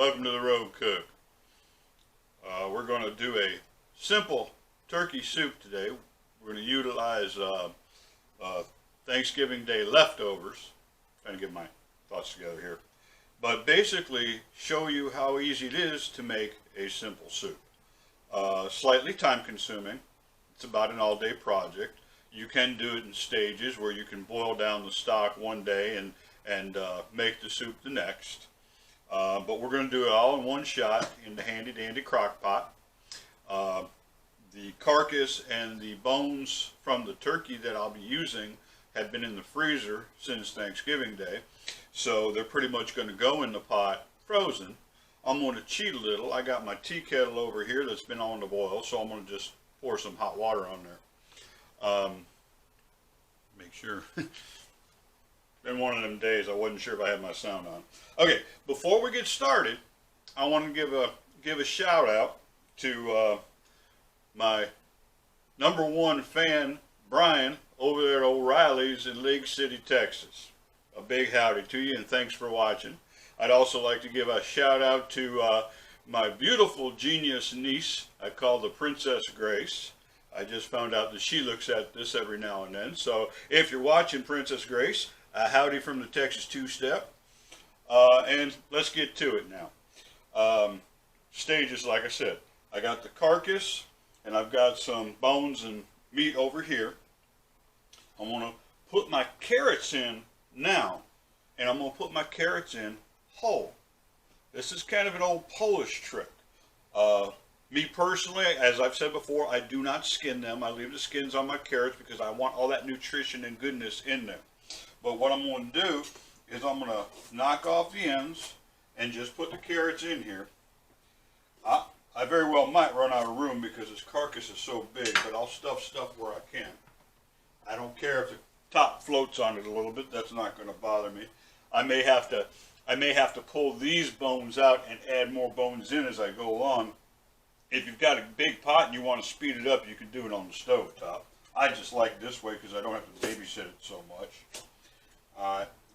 Welcome to the Rogue Cook. We're going to do a simple turkey soup today. We're going to utilize Thanksgiving Day leftovers. Trying to get my thoughts together here. But basically show you how easy it is to make a simple soup. Slightly time consuming. It's about an all-day project. You can do it in stages where you can boil down the stock one day and make the soup the next. But we're going to do it all in one shot in the handy dandy crock pot. The carcass and the bones from the turkey that I'll be using have been in the freezer since Thanksgiving Day, so they're pretty much going to go in the pot frozen. I'm going to cheat a little. I got my tea kettle over here that's been on the boil, so I'm going to just pour some hot water on there. Make sure. Been one of them days I wasn't sure if I had my sound on. Okay, before we get started, I want to give a shout out to my #1 fan, Brian, over there at O'Reilly's in League City, Texas. A big howdy to you and thanks for watching. I'd also like to give a shout out to my beautiful genius niece I call the Princess Grace. I just found out that she looks at this every now and then. So if you're watching, Princess Grace, howdy from the Texas Two-Step. And let's get to it now. Stages, like I said. I got the carcass, and I've got some bones and meat over here. I'm going to put my carrots in now, and I'm going to put my carrots in whole. This is kind of an old Polish trick. Me personally, as I've said before, I do not skin them. I leave the skins on my carrots because I want all that nutrition and goodness in them. But what I'm going to do is I'm going to knock off the ends and just put the carrots in here. I very well might run out of room because this carcass is so big, but I'll stuff stuff where I can. I don't care if the top floats on it a little bit. That's not going to bother me. I may have to pull these bones out and add more bones in as I go along. If you've got a big pot and you want to speed it up, you can do it on the stove top. I just like this way because I don't have to babysit it so much.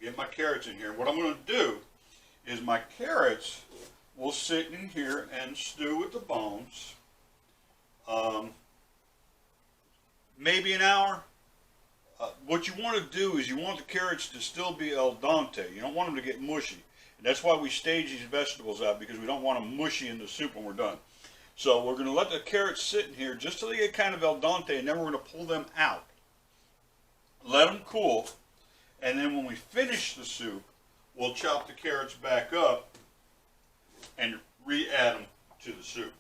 Get my carrots in here. What I'm going to do is my carrots will sit in here and stew with the bones. Maybe an hour. What you want to do is you want the carrots to still be al dente. You don't want them to get mushy. And that's why we stage these vegetables out, because we don't want them mushy in the soup when we're done. So we're going to let the carrots sit in here just till they get kind of al dente, and then we're going to pull them out. Let them cool. And then when we finish the soup, we'll chop the carrots back up and re-add them to the soup.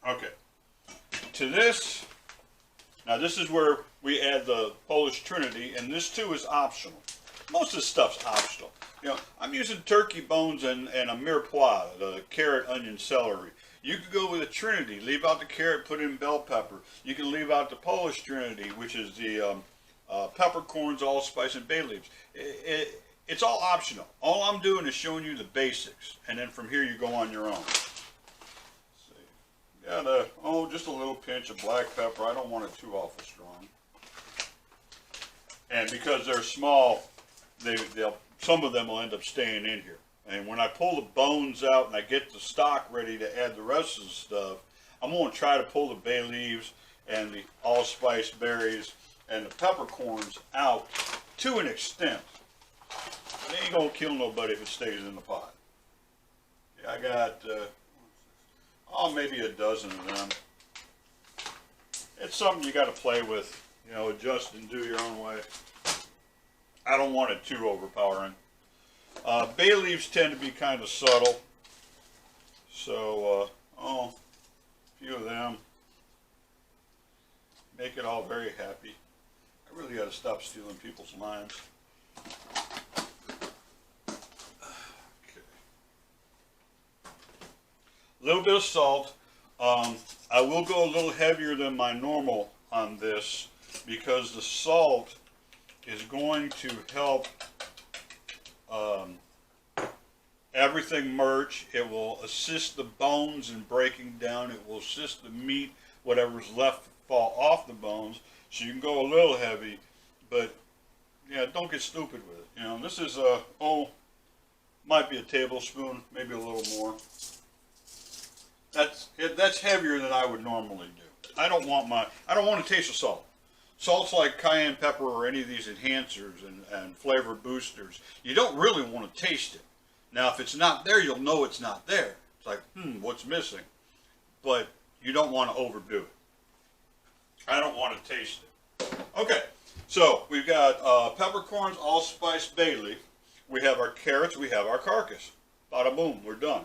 Okay. To this, now this is where we add the Polish Trinity, and this too is optional. Most of this stuff's optional. You know, I'm using turkey bones and a mirepoix, the carrot, onion, celery. You could go with a Trinity, leave out the carrot, put in bell pepper. You can leave out the Polish Trinity, which is the peppercorns, allspice, and bay leaves. It's all optional. All I'm doing is showing you the basics, and then from here you go on your own. Let's see. Got just a little pinch of black pepper. I don't want it too awful strong. And because they're small, some of them will end up staying in here. And when I pull the bones out and I get the stock ready to add the rest of the stuff, I'm going to try to pull the bay leaves and the allspice berries and the peppercorns out to an extent. It ain't going to kill nobody if it stays in the pot. Yeah, I got, maybe a dozen of them. It's something you got to play with, you know, adjust and do your own way. I don't want it too overpowering. Bay leaves tend to be kind of subtle. So, a few of them. Make it all very happy. I really got to stop stealing people's lines. Okay. A little bit of salt. I will go a little heavier than my normal on this because the salt is going to help everything merge. It will assist the bones in breaking down. It will assist the meat, whatever's left, fall off the bones. So you can go a little heavy, but yeah, don't get stupid with it. You know, this is Might be a tablespoon, maybe a little more. That's heavier than I would normally do. I don't want to taste the salt. Salt's like cayenne pepper or any of these enhancers and flavor boosters. You don't really want to taste it. Now, if it's not there, you'll know it's not there. It's like, what's missing? But you don't want to overdo it. I don't want to taste it. Okay, so we've got peppercorns, allspice, bay leaf. We have our carrots, we have our carcass. Bada boom, we're done.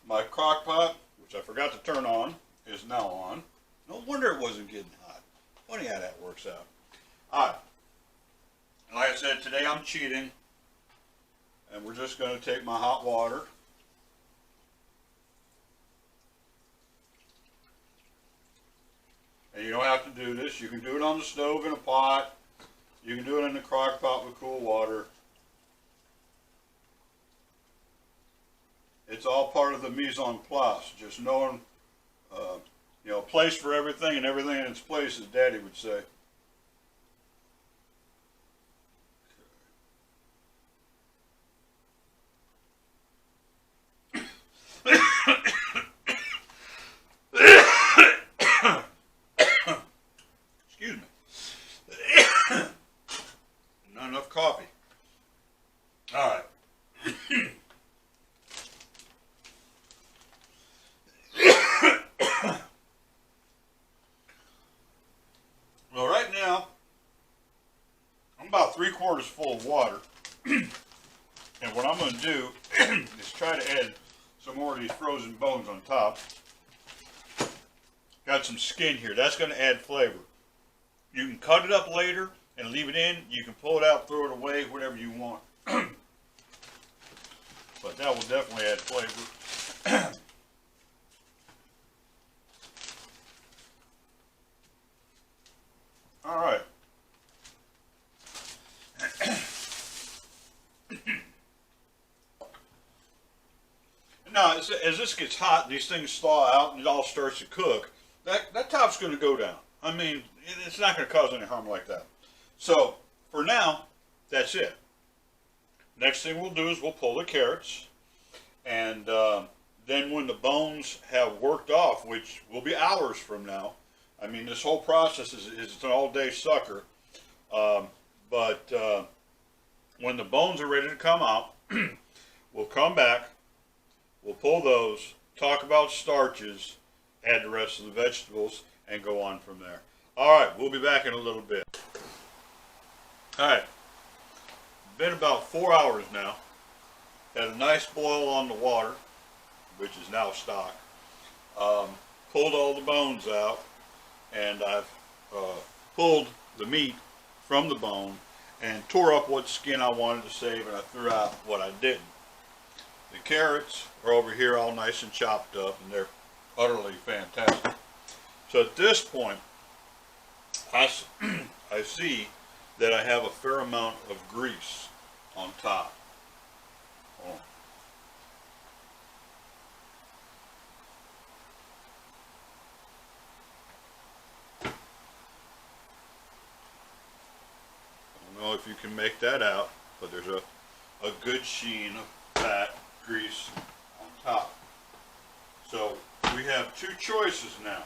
My crock pot, which I forgot to turn on, is now on. No wonder it wasn't getting hot. Funny how that works out. Alright, like I said, today I'm cheating. And we're just going to take my hot water. And you don't have to do this. You can do it on the stove in a pot. You can do it in the crock pot with cool water. It's all part of the mise en place. Just knowing, place for everything and everything in its place, as Daddy would say. Excuse me. Not enough coffee. All right. Well, right now, I'm about 3/4 full of water. And what I'm going to do is try to add some more of these frozen bones on top. Got some skin here. That's going to add flavor. You can cut it up later and leave it in. You can pull it out, throw it away, whatever you want. But that will definitely add flavor. All right. Now, as this gets hot, these things thaw out and it all starts to cook. That top's going to go down. I mean, it's not going to cause any harm like that. So, for now, that's it. Next thing we'll do is we'll pull the carrots. And then when the bones have worked off, which will be hours from now, I mean, this whole process is an all-day sucker. But when the bones are ready to come out, we'll come back, we'll pull those, talk about starches, add the rest of the vegetables, and go on from there. All right, we'll be back in a little bit. All right, been about 4 hours now. Had a nice boil on the water, which is now stock. Pulled all the bones out, and I've pulled the meat from the bone and tore up what skin I wanted to save, and I threw out what I didn't. The carrots are over here all nice and chopped up, and they're utterly fantastic. So at this point, I see that I have a fair amount of grease on top. Hold on. I don't know if you can make that out, but there's a good sheen of fat grease on top. So we have two choices now.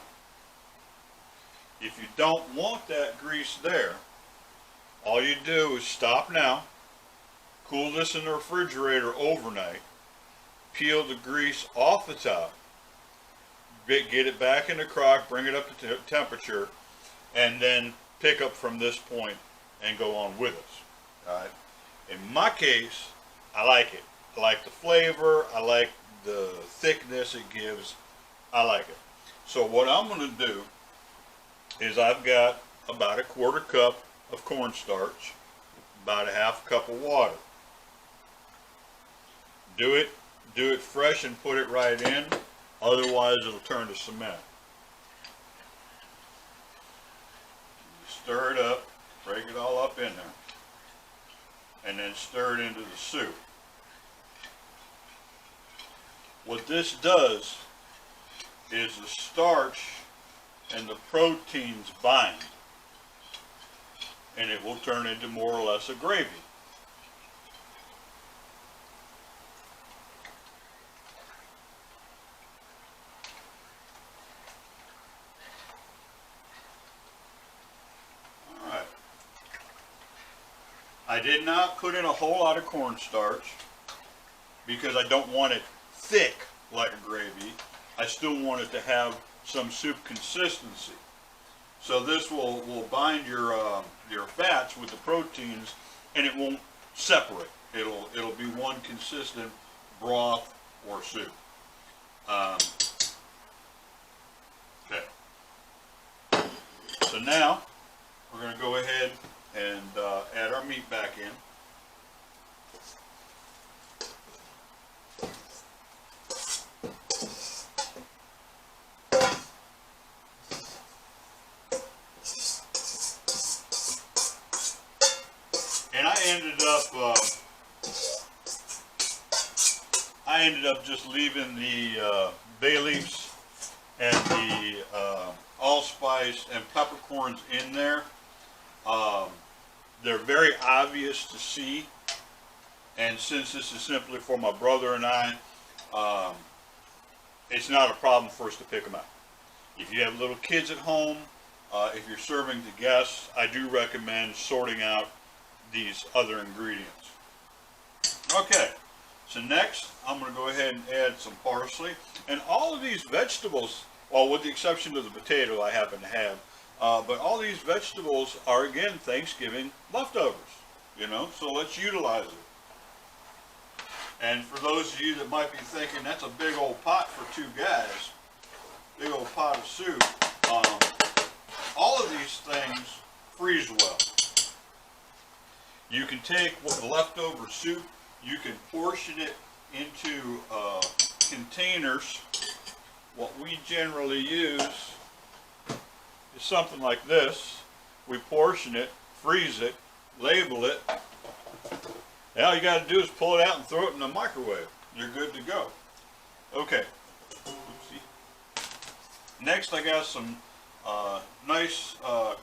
If you don't want that grease there, all you do is stop now, cool this in the refrigerator overnight, peel the grease off the top, get it back in the crock, bring it up to temperature, and then pick up from this point and go on with us. All right. In my case, I like it. I like the flavor. I like the thickness it gives. I like it. So what I'm going to do is I've got about 1/4 cup of cornstarch, about 1/2 cup of water. Do it fresh and put it right in. Otherwise, it'll turn to cement. Stir it up, break it all up in there, and then stir it into the soup. What this does is the starch and the proteins bind, and it will turn into more or less a gravy. I did not put in a whole lot of cornstarch because I don't want it thick like a gravy. I still want it to have some soup consistency. So this will bind your fats with the proteins, and it won't separate. It'll be one consistent broth or soup. Okay. So now we're going to go ahead and add our meat back in. And I ended up just leaving the bay leaves and the allspice and peppercorns in there. They're very obvious to see, and since this is simply for my brother and I, it's not a problem for us to pick them out. If you have little kids at home, if you're serving to guests, I do recommend sorting out these other ingredients. Okay, so next I'm going to go ahead and add some parsley, and all of these vegetables, well, with the exception of the potato I happen to have, but all these vegetables are, again, Thanksgiving leftovers, you know, so let's utilize it. And for those of you that might be thinking, that's a big old pot for two guys, big old pot of soup, all of these things freeze well. You can take what the leftover soup, you can portion it into containers. What we generally use is something like this. We portion it, freeze it, label it. And all you got to do is pull it out and throw it in the microwave. You're good to go. Okay. Oopsie. Next, I got some nice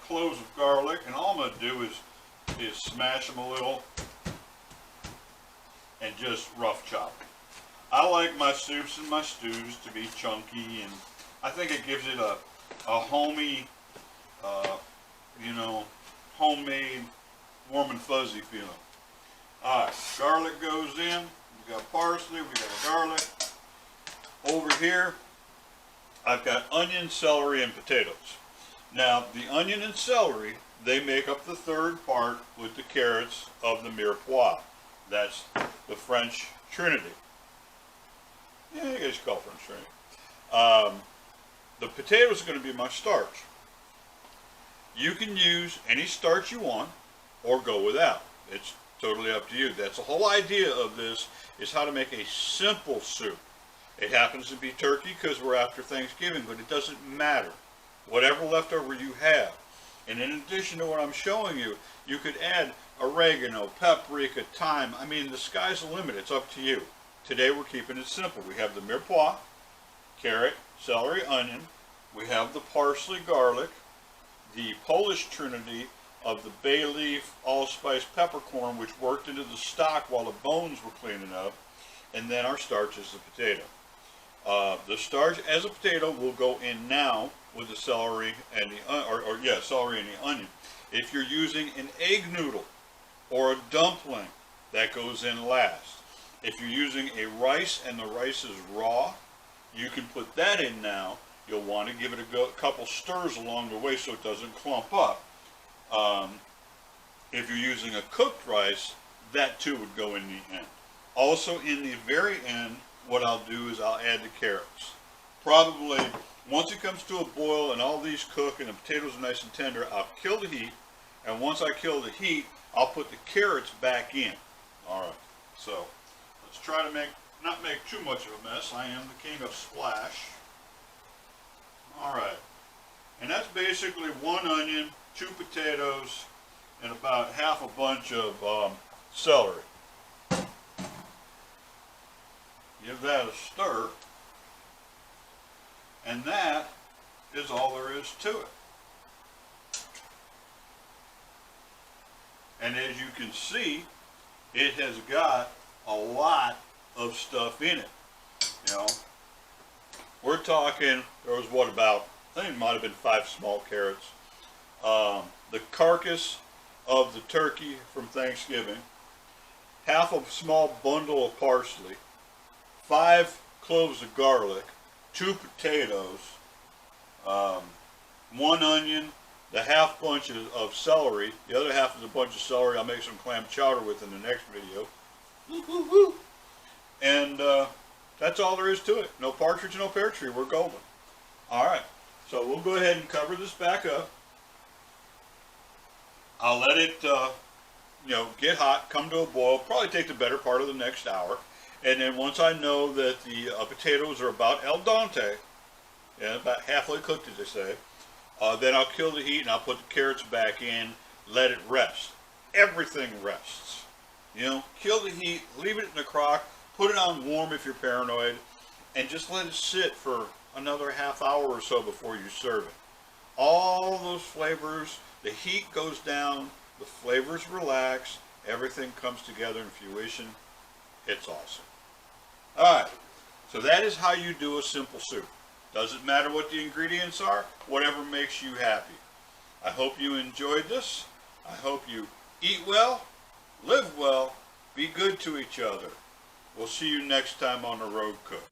cloves of garlic, and all I'm going to do is smash them a little and just rough chop. I like my soups and my stews to be chunky, and I think it gives it a homey, you know, homemade, warm and fuzzy feeling. Alright, garlic goes in. We got parsley, we got garlic. Over here, I've got onion, celery, and potatoes. Now, the onion and celery, they make up the third part with the carrots of the mirepoix. That's the French Trinity. Yeah, you guys call it French Trinity. The potatoes are going to be my starch. You can use any starch you want or go without. It's totally up to you. That's the whole idea of this, is how to make a simple soup. It happens to be turkey because we're after Thanksgiving, but it doesn't matter. Whatever leftover you have. And in addition to what I'm showing you, you could add oregano, paprika, thyme. I mean, the sky's the limit. It's up to you. Today we're keeping it simple. We have the mirepoix, carrot, celery, onion. We have the parsley, garlic, the Polish Trinity of the bay leaf, allspice, peppercorn, which worked into the stock while the bones were cleaning up. And then our starch is the potato. The starch as a potato will go in now with the celery and the celery and the onion. If you're using an egg noodle or a dumpling, that goes in last. If you're using a rice and the rice is raw, you can put that in now. You'll want to give it a couple stirs along the way so it doesn't clump up. If you're using a cooked rice, that too would go in the end. Also, in the very end, what I'll do is I'll add the carrots. Probably once it comes to a boil and all these cook and the potatoes are nice and tender, I'll kill the heat. And once I kill the heat, I'll put the carrots back in. All right, so let's try to not make too much of a mess. I am the king of splash. All right, and that's basically 1 onion, 2 potatoes, and about half a bunch of celery. Give that a stir, and that is all there is to it. And as you can see, it has got a lot of stuff in it. You know, we're talking, there was what, about, I think it might have been 5 small carrots. The carcass of the turkey from Thanksgiving, half a small bundle of parsley, 5 cloves of garlic, 2 potatoes, 1 onion, the half bunch of celery. The other half is a bunch of celery I'll make some clam chowder with in the next video. Woo, woo, woo. And that's all there is to it. No partridge, no pear tree. We're golden. All right. So we'll go ahead and cover this back up. I'll let it, get hot, come to a boil. Probably take the better part of the next hour. And then once I know that the potatoes are about al dente, about halfway cooked, as they say, then I'll kill the heat and I'll put the carrots back in, let it rest. Everything rests. Kill the heat, leave it in the crock, put it on warm if you're paranoid, and just let it sit for another half hour or so before you serve it. All those flavors, the heat goes down, the flavors relax, everything comes together in fruition. It's awesome. Alright, so that is how you do a simple soup. Doesn't matter what the ingredients are, whatever makes you happy. I hope you enjoyed this. I hope you eat well, live well, be good to each other. We'll see you next time on The Road Cook.